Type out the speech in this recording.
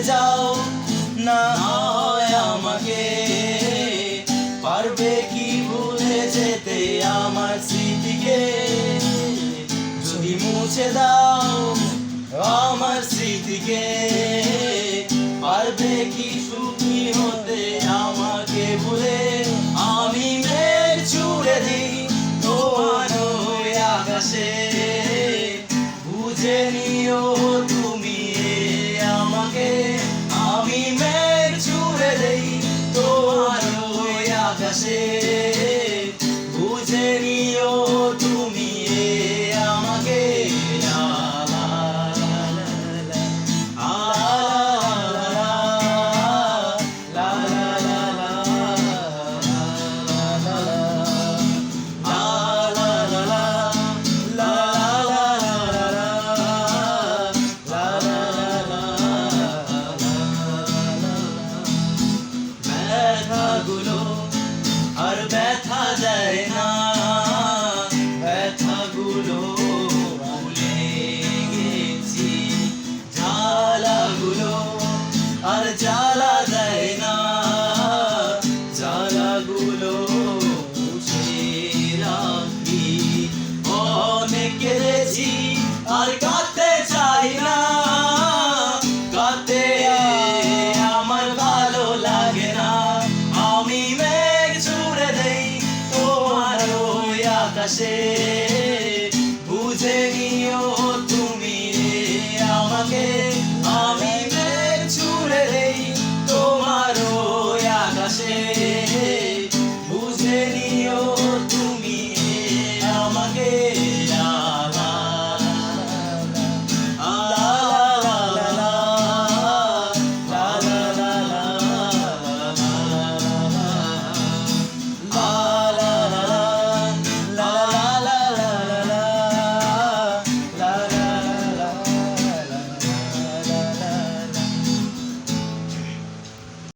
যাও না হয় আমাকে, পারবে কি ভুলে যেতে আমার স্মৃতিকে? যদি মুছে দাও আমার স্মৃতিকে, পারবে কি সুখী হতে আমাকে ভুলে? আমি মেঘ ছুড়ে দিই তোমার ওই আকাশে, বুঝে নিও তুমি আমাকে। আমি মেঘ ছুড়ে দেই তোমার ওই আকাশে, বুঝে নিও তুমি আমাকে। লা লা লা লা লা, আ লা লা লা লা, লা লা লা ব্যথাগুলো আর ব্যথা দেয় না, ব্যথাগুলো ভুলে গেছি। জ্বালাগুলো আর জ্বালা দেয় না, জ্বালাগুলো মুছে রাখি। অনেক কেঁদেছি আর কাঁদতে চাই না, কাঁদতে আমার ভালো লাগে না। আমি মেঘ ছুড়ে দেই তোমার ওই আকাশে,